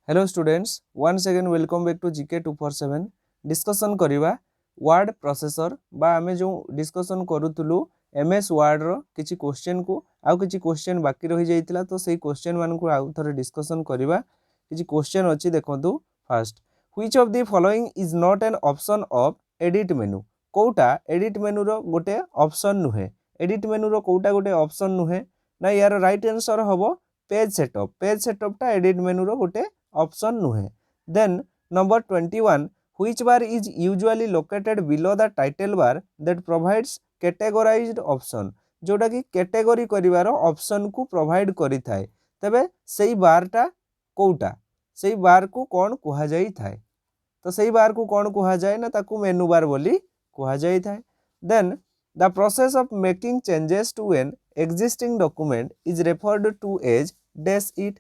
Hello students, once again welcome back to GK 247। Discussion करिवा word processor बा आमे जो डिस्कसन करूथुलु एमएस वर्ड रो किछि क्वेश्चन को आउ किछि क्वेश्चन बाकी रहि जाइतिला तो सेही क्वेश्चन मान को आउ थरे डिस्कसन करिवा। किछि क्वेश्चन अछि देखंतु। First, which of the following is not an option of edit menu. कोउटा एडिट मेनू रो गोटे ऑप्शन नुहे। एडिट मेनू रो कोउटा गोटे ऑप्शन नुहे ना। यार राइट आंसर हबो पेज सेटअप। पेज सेटअप टा एडिट मेनू रो गोटे ऑप्शन नुहे। Then number 21, which bar is usually located below the title bar that provides categorized option। जोटा कि कैटेगरी करिवार ऑप्शन को प्रोवाइड करि थाए। तबे सेही बार टा कोउटा, सेही बार को कोन कुहा जाई थाए। तो सेही बार को कोन कुहा जाए ना, ताकू मेनू बार बोली कुहा जाई थाए। Then the process of making changes to an existing document is referred to as dash it।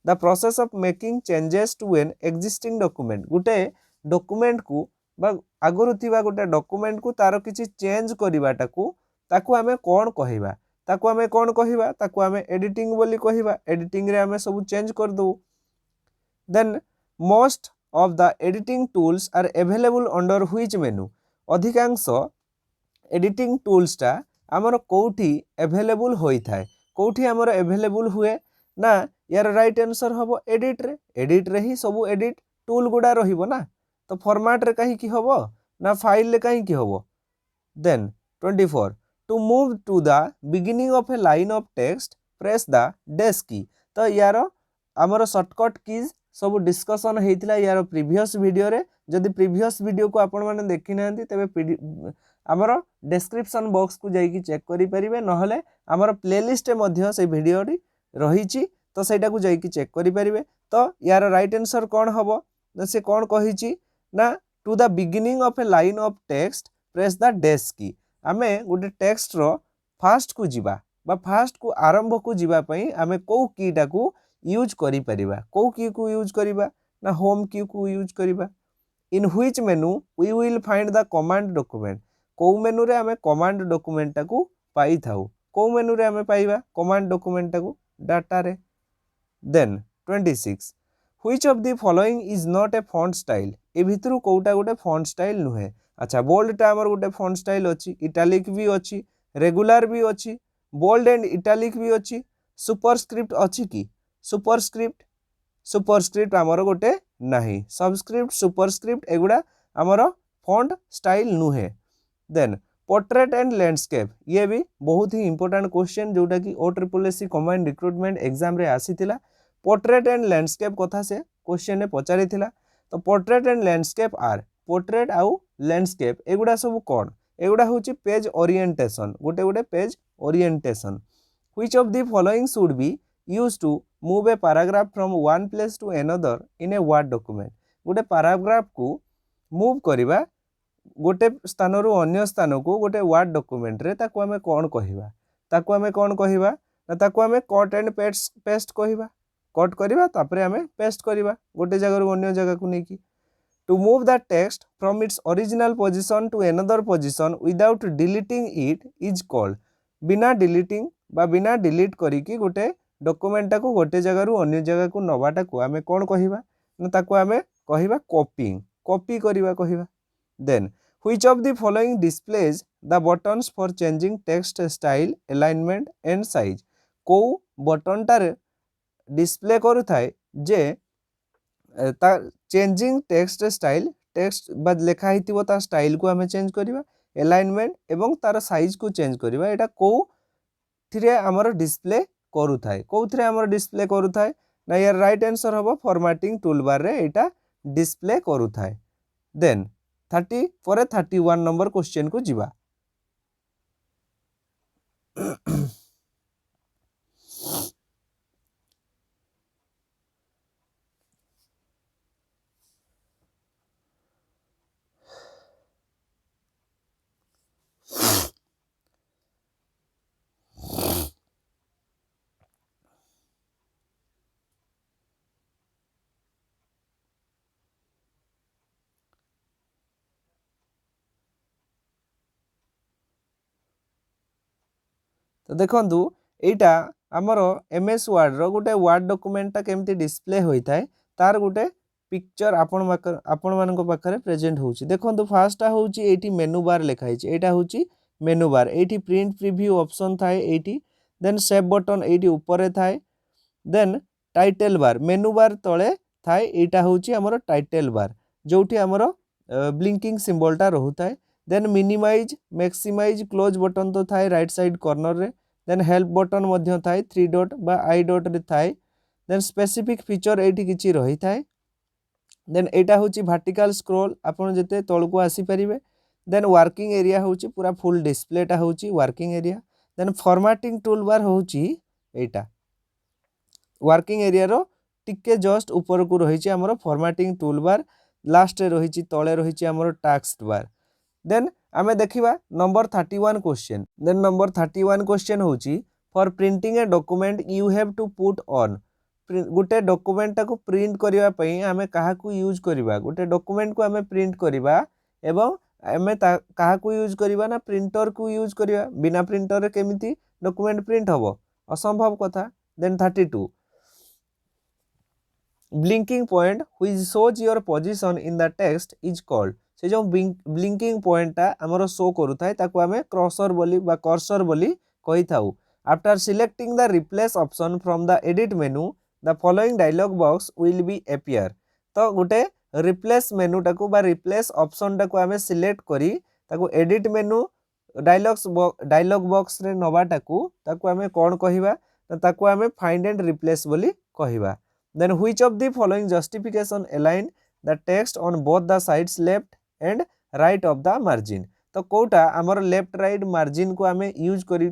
The process of making changes to an existing document, गोटे डॉक्यूमेंट को बा आगुरु थिबा गोटे डॉक्यूमेंट को तार किछि चेंज करिवाटा को ताकू हमें कोन कहिबा। ताकू हमें कोन कहिबा, ताकू हमें एडिटिंग बोली कहिबा। एडिटिंग रे हमें सब चेंज कर दो। Then most of the editing tools are available under which menu. अधिकांश एडिटिंग टूल्स टा हमर कोठी अवेलेबल होई थाए। कोठी हमर अवेलेबल हुए ना। यार राइट आंसर हम एडिट रे। एडिट रे ही सब एडिट टूल गुडा रहिबो ना। तो फॉर्मेट रे कहीं की हबो ना, फाइल रे कहीं की हबो। Then 24, to move to the beginning of a line of text press the dash key. तो यार हमर शॉर्टकट कीज सब डिस्कशन हेतिला यार प्रीवियस वीडियो रे। जदि प्रीवियस वीडियो को आपण माने देखि नांती तबे हमर डिस्क्रिप्शन बॉक्स को जाई की चेक करि परिबे, नहले हमर प्लेलिस्ट रे मध्ये से वीडियो री रहिची। तो सेटा को जाई की चेक करि परिबे। तो यार राइट आंसर कोन हबो ना, से कोन कहिची ना, to the beginning of a line of text press the dash key. आमे गोटे टेक्स्ट रो फास्ट को जीवा बा फास्ट को आरंभ को जीवा पई आमे को कीटा को यूज करि परिबा। को की को यूज करिबा ना, होम की को यूज करिबा। In which menu we will find the command document. को मेनू रे आमे कमांड डॉक्यूमेंट को पाई थाउ। को मेनू रे आमे पाइबा कमांड डॉक्यूमेंट को डाटा रे। Then 26, which of the following is not a font style. ए भितरु कोउटा गोटे फॉन्ट स्टाइल नुहे। अच्छा, बोल्ड टा हमर गोटे फॉन्ट स्टाइल अछि, इटैलिक भी अछि, रेगुलर भी अछि, बोल्ड एंड इटैलिक भी अछि। सुपरस्क्रिप्ट अछि की? सुपरस्क्रिप्ट सुपरस्क्रिप्ट हमर गोटे नाही। सबस्क्रिप्ट सुपरस्क्रिप्ट एगुडा हमर फॉन्ट स्टाइल नुहे। देन पोर्ट्रेट एंड लैंडस्केप, ये भी बहुत ही इंपोर्टेंट क्वेश्चन जोटा कि OSSC कमांड रिक्रूटमेंट एग्जाम रे आसीथिला। पोर्ट्रेट एंड लैंडस्केप कथा से क्वेश्चन ने पचारिथिला। तो portrait and landscape are, portrait आउ लैंडस्केप एगुडा सब कोन? एगुडा होची पेज ओरिएंटेशन, गोटे गोटे page orientation. Which of the following should be used to move a paragraph from one place to another in a Word document. गोटे पैराग्राफ को मूव करिबा गोटे स्थान रु अन्य स्थान को गोटे वर्ड डॉक्यूमेंट रे ताको हमें कोन कहिबा। ताको हमें कोन कहिबा ना, ताको हमें कट एंड पेस्ट कहिबा। कट करिबा तापरे हमें पेस्ट करिबा गोटे जगह रु अन्य जगह को नेकी। To move the text from its original position to another position without deleting it is called. बिना डिलीटिंग बा बिना डिलीट करिकी गोटे डॉक्यूमेंट को गोटे जगह रु अन्य जगह को नबाटा को हमें कोन कहिबा ना, ताको हमें कहिबा कॉपिंग। कॉपी करिबा कहिबा। Then which of the following displays the buttons for changing text style, alignment and size। को बटन टार डिस्प्ले करू थाए जे ता चेंजिंग टेक्स्ट स्टाइल, टेक्स्ट बा लेखा हितिबो ता स्टाइल को हमें चेंज करिबा, अलाइनमेंट एवं तार साइज को चेंज करिबा। एटा को थिरे हमर डिस्प्ले करू थाए, को थिरे हमर डिस्प्ले करू थाए ना। यार राइट आंसर हबो फॉर्मेटिंग टूल बार रे एटा डिस्प्ले करू थाए। देन 30 पर 31 नंबर क्वेश्चन को जीवा। तो देखंतु एटा हमर एमएस वर्ड रो गोटे वर्ड डॉक्यूमेंट ता केमती डिस्प्ले होई थाए तार गोटे पिक्चर आपण मानक पाखरे प्रेजेंट होउची देखंतु फास्ट होउची एठी मेनू बार लिखाई छि एटा होउची मेनू बार एठी प्रिंट प्रीव्यू ऑप्शन थाए एठी देन सेव बटन एठी ऊपर थाए देन टाइटल बार मेनू बार तळे थाए एटा होउची हमर टाइटल बार जोठी हमर ब्लिंकिंग सिंबल टा रहुताए then minimise maximise close button तो थाए राइट साइड कॉर्नर रे देन हेल्प बटन मध्य थाए 3 डॉट बा आई डॉट रे थाए देन स्पेसिफिक फीचर एठी किछि रही थाए देन एटा होची वर्टिकल स्क्रॉल आपण जते तळको आसी परिबे देन वर्किंग एरिया होची पूरा फुल डिस्प्ले टा होची working area then formatting toolbar होची एटा वर्किंग एरिया रो टिके जस्ट ऊपर को रही हमर फॉर्मेटिंग टूल बार लास्ट रे रही तले रही हमर टास्क बार देन आमे देखिबा number 31 question then number 31 question होची for printing a document you have to put on गोटे डॉक्यूमेंट को प्रिंट करबा पई आमे काहा को यूज करबा गोटे डॉक्यूमेंट को आमे प्रिंट करबा एवं आमे काहा को यूज करबा ना प्रिंटर को यूज करबा बिना प्रिंटर रे केमिति डॉक्यूमेंट प्रिंट हबो असंभव कथा then 32 blinking point which shows your position in the text is called से जो ब्लिंकिंग पॉइंट टा हमरो शो करू थाए ताको हमें क्रसर बोली बा कर्सर बोली कहि थाउ after selecting the replace option from the edit menu the following dialog box will be appear तो गोटे रिप्लेस मेनू टाको बा रिप्लेस ऑप्शन टाको हमें सिलेक्ट करी ताको एडिट मेनू डायलॉग बॉक्स रे नवा ताको हमें कोन कहिबा ताको हमें फाइंड एंड रिप्लेस बोली कहिबा then which of the following justification align the text on both the sides left and right of the margin तो कोटा हमर लेफ्ट राइट मार्जिन को हमें यूज करी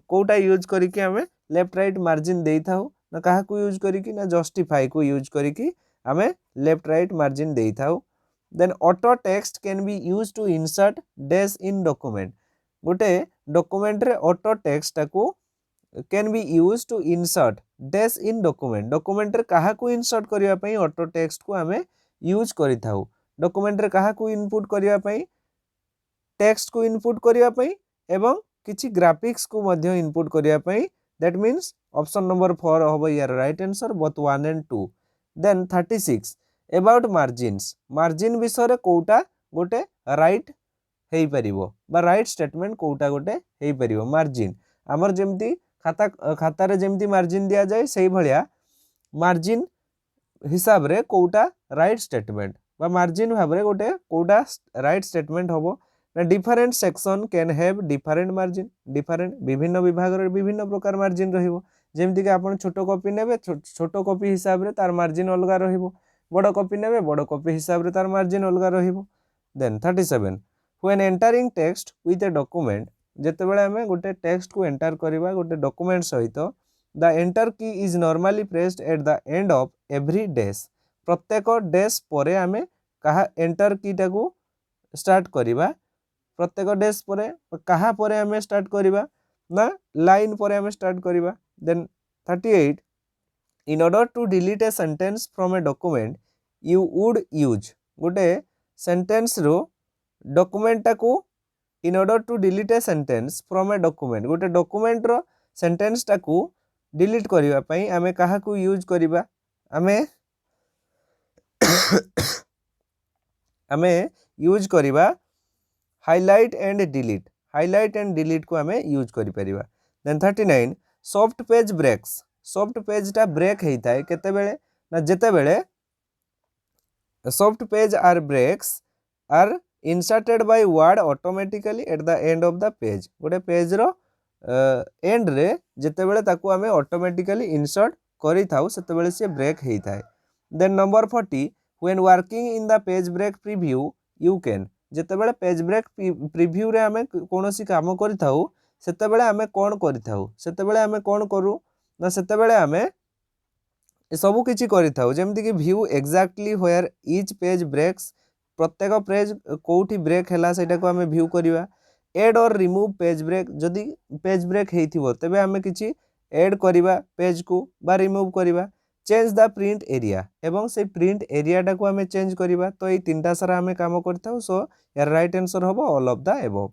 कोटा यूज करी कि हमें लेफ्ट राइट मार्जिन देई थाउ ना कहा को यूज करी कि ना जस्टिफाई को यूज करी कि हमें लेफ्ट राइट मार्जिन देई थाउ then auto text can be used to insert dash in document गोटे डॉक्यूमेंट रे ऑटो टेक्स्ट को can be used to insert dash in document रे कहा को इंसर्ट करिया पई ऑटो टेक्स्ट को हमें यूज करि थाउ डॉक्यूमेंट रे कहा को इनपुट करिया पई टेक्स्ट को इनपुट करिया पई एवं किछि ग्राफिक्स को मध्य इनपुट करिया पई दैट मीन्स ऑप्शन नंबर 4 होबो यार right answer both 1 and 2 then 36 about margin विषय रे कोटा गोटे राइट हेई परिबो बा राइट स्टेटमेंट कोटा गोटे हेई परिबो मार्जिन हमर जेमती खाता रे जेमती मार्जिन दिया जाए सही भलिया मार्जिन हिसाब रे कोटा राइट स्टेटमेंट बा मार्जिन भाव रे गोटे कोटा राइट स्टेटमेंट होबो ना different section can have different margin different विभिन्न विभाग रे विभिन्न प्रकार मार्जिन रहिबो जेमती कि आपण छोटो कॉपी नेबे छोटो कॉपी हिसाब रे तार मार्जिन अलगा रहिबो बड़ कॉपी नेबे बड़ कॉपी हिसाब रे तार मार्जिन अलगा रहिबो then 37 when entering text with a document जेते बेले हमें गोटे टेक्स्ट को एंटर करबा गोटे डॉक्यूमेंट सहित द एंटर की is normally pressed eight the end of every dash प्रत्येक डैश परे हमें कहा एंटर की टाको स्टार्ट करबा प्रत्येक डैश परे कहा परे हमें स्टार्ट करबा ना लाइन परे हमें स्टार्ट करबा then 38 in order to delete a sentence from a document you would use गोटे सेंटेंस रो डॉक्यूमेंट टाको in order to delete a sentence from a document गोटे डॉक्यूमेंट रो सेंटेंस टाको डिलीट करबा पई हमें कहा को यूज करबा हमें हमें यूज करबा हाइलाइट एंड डिलीट को हमें यूज करि परिबा देन 39 सॉफ्ट पेज टा ब्रेक हेई थाए केते बेले ना जेते बेले soft page are breaks are inserted by Word automatically at the end of the page गोटे पेज रो एंड रे जेते बेले ताको हमें ऑटोमेटिकली इंसर्ट करि थाउ सेते बेले से ब्रेक हेई थाए then number 40 when working in the page break preview you can जेते बेले पेज ब्रेक प्रीव्यू रे हमें कोनोसी काम करि थाउ सेते बेले हमें कोन करि थाउ सेते बेले हमें कोन करू ना सेते बेले हमें सबु किछि करि थाउ जेमति कि view exactly where each page breaks प्रत्येक पेज कोठी ब्रेक हैला सेटा को हमें व्यू करिवा एड और रिमूव पेज ब्रेक जदि पेज ब्रेक हेइथिबो तबे हमें किछि ऐड करिवा पेज को बा रिमूव करिवा चेंज द प्रिंट एरिया एवं से प्रिंट एरिया टा को हमें चेंज करिवा तो ए तीनटा सारा हमें काम करथाउ सो यार राइट आंसर होबो all of the above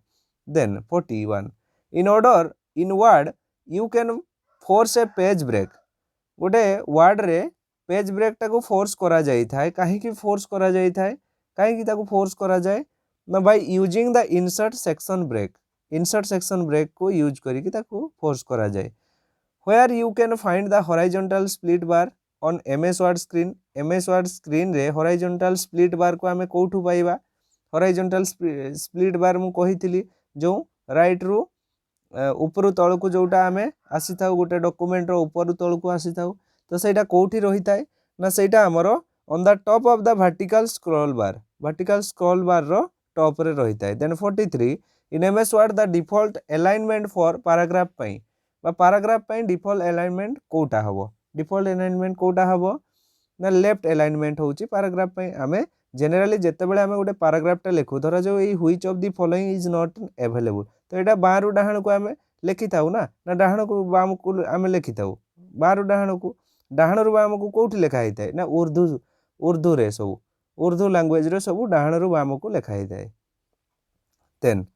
then 41 in Word you can force a page break गोटे वर्ड रे पेज ब्रेक टाको फोर्स करा जाई थाए काहे फोर्स करा जाई थाए काहे ताको फोर्स करा जाए ना by using the insert section break को यूज करिकी ताको फोर्स करा जाए where you can find the horizontal split bar on MS Word screen रे horizontal split bar को आमे कोठू पाइबा horizontal split bar मु कहितली जो राइट रु ऊपर तल को जोटा आमे आसी थाउ गोटे डॉक्यूमेंट रो ऊपर तल को आसी थाउ तो सेटा कोठी रही थाए ना सेटा हमरो on the top of the vertical scroll bar रो टॉप रे रही थाए then 43 in MS Word the default alignment for paragraph पई बा पैराग्राफ पई डिफॉल्ट अलाइनमेंट कोटा हबो ना लेफ्ट अलाइनमेंट होची पैराग्राफ पई आमे जनरली जेतेबेले आमे गोटे पैराग्राफ टा लिखु धरा जो एई which of the following is not available तो एटा बारु डाहण को आमे लिखि थाउ ना डाहण को बाम को आमे लिखि थाउ बारु डाहण रु बाम को कोठी लिखा ही थाए ना उर्दू रे सब उर्दू लैंग्वेज रे सब डाहण रु बाम को लिखा ही थाए then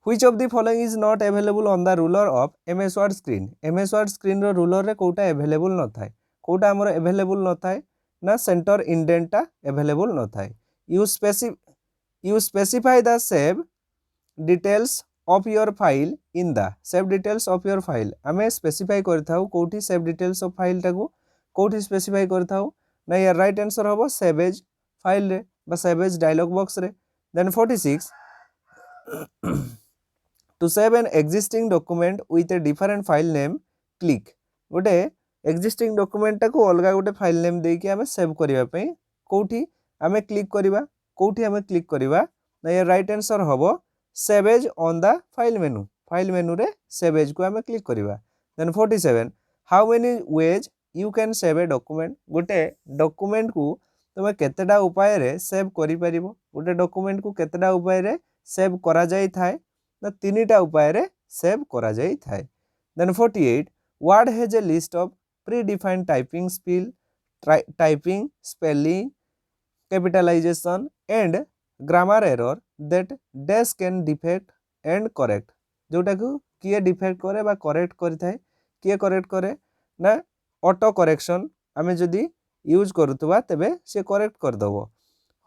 Which of the following is not available on the ruler of MS Word screen? MS Word screen row ruler रे कोटा available न थाए कोटा हमर available न थाए ना center indent टा available न थाए you specify the save details of your file in the save details of your file आमे specify करथाउ कोठी save details of file टाको कोठी specify करथाउ ना यार right answer होबो save as file रे बा save as dialog box रे then 46 to save an existing document with a different file name click गोटे existing document टाको अलगा गोटे file name देकी आमे save करिवा पई कोठी आमे क्लिक करिवा ना ये राइट आंसर होबो save as on the file menu रे save as को आमे click करिवा then 47 how many ways you can save a document गोटे document को तमे केतेडा उपाय रे सेव करि परिबो गोटे document को केतेडा उपाय रे सेव करा जाई थाए ना तीनटा उपाय रे सेव करा जाई थाए then 48 Word has a list of predefined typing spelling capitalization and grammar error that dash can defect and correct जोटा को किए डिफेक्ट करे बा करेक्ट करि थाए किए करेक्ट करे ना ऑटो करेक्शन आमे जदी यूज करथुबा तबे से करेक्ट कर दबो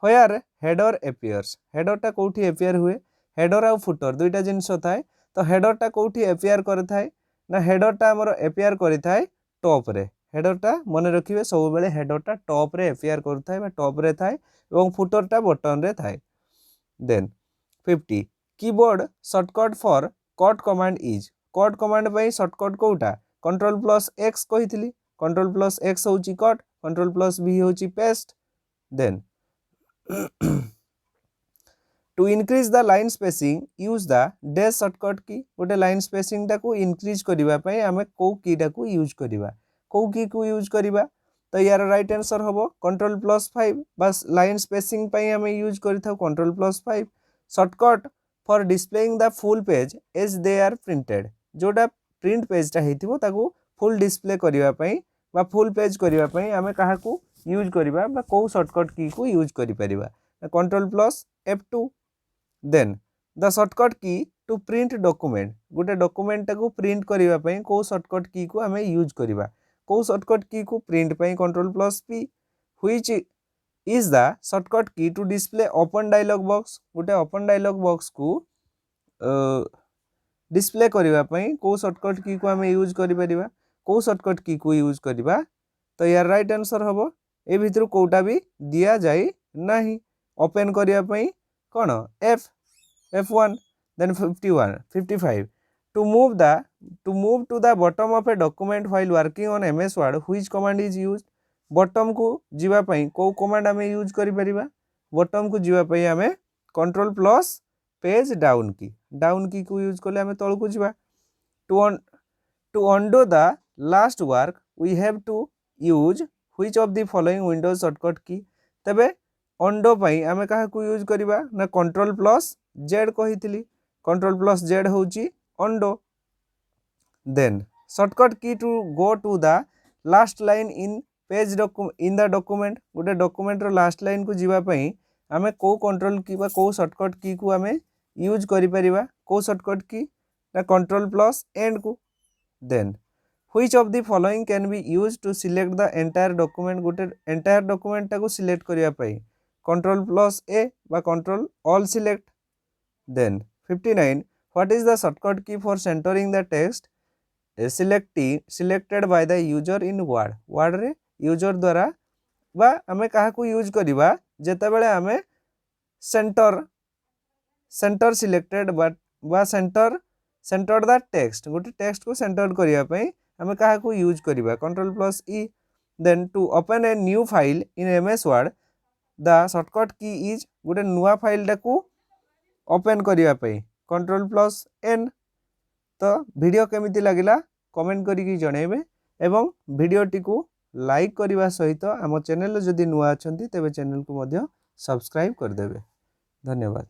where header appears header टा कोठी appear हुए हेडर आ फुटर दुईटा जिनस थाए तो हेडर टा कोठी एपियर कर थाए ना हेडर टा हमर एपियर करि थाए टॉप रे हेडर टा मन रखिबे सब बेले हेडर टा टॉप रे एपियर कर थाए बा टॉप रे थाए एवं फुटर टा बटन रे थाए then 50 keyboard shortcut for cut command is cut command पई शॉर्टकट कोटा Ctrl+X कहितली Ctrl+X होची कट Ctrl+V होची paste then To increase the line spacing use the dash shortcut key गोटे line spacing टा को increase करिवा पई हमें को की टा को यूज करिवा को की को यूज करिवा तो यार राइट आंसर होबो Ctrl+5 बस line spacing पई हमें यूज करिथाउ Ctrl+5 shortcut for displaying the full page as they are printed जोटा प्रिंट पेज टा हेतिबो ताको फुल डिस्प्ले करिवा पई बा फुल पेज करिवा पई हमें काहा को यूज करिवा बा को शॉर्टकट की को यूज करि परिवा Ctrl+F2 then the shortcut key to print document गोटे डॉक्यूमेंट को प्रिंट करिवा पई को शॉर्टकट की को हमें यूज करिवा को शॉर्टकट की को प्रिंट पई Ctrl+P which is the shortcut key to display open dialog box गोटे ओपन डायलॉग बॉक्स को डिस्प्ले करिवा पई को शॉर्टकट की को हमें यूज करि परिवा को शॉर्टकट की को यूज करिवा तो यार राइट आंसर होबो ए भितर कोटा भी दिया जाई नाही ओपन करिया पई कोन F1 then 55 to move to the bottom of a document while working on MS Word which command is used bottom को जीवा पई को कमांड हमें यूज करि परिबा bottom को जीवा पई हमें Ctrl+पेज डाउन की को यूज करले हमें तळ को जीवा to undo the last work we have to use which of the following Windows shortcut key तबे अंडो पई आमे काहा को यूज करिबा ना Ctrl+Z कहितली Ctrl+Z होची undo then shortcut key to go to the last line in page in the document गोटे डॉक्यूमेंट रो लास्ट लाइन को जीवा पई आमे को कंट्रोल की बा को शॉर्टकट की को आमे यूज करि परिबा को शॉर्टकट की ना Ctrl+End को then which of the following can be used to select the entire document गोटे एंटायर डॉक्यूमेंट टाको सिलेक्ट करिया पई कंट्रोल प्लस ए बा control all select then 59 what is the shortcut key for centering the text selected by the user in Word रे user द्वारा बा आमे काहा को यूज करिबा जेते बेले आमे सेंटर सिलेक्टेड बा सेंटर द टेक्स्ट गोटे टेक्स्ट को सेंटर करिया पई आमे काहा को यूज करिबा control plus E then to open a new file in MS Word the shortcut key is गोटे नुआ फाइल टाकू ओपन करिया पई कंट्रोल प्लस एन। तो वीडियो केमिति लागिला कमेंट करिकी जणेबे एवं वीडियोटी को लाइक करने सहित आम चैनल जदि नुआ अच्छा तेरे चैनल को सब्सक्राइब करदे। धन्यवाद।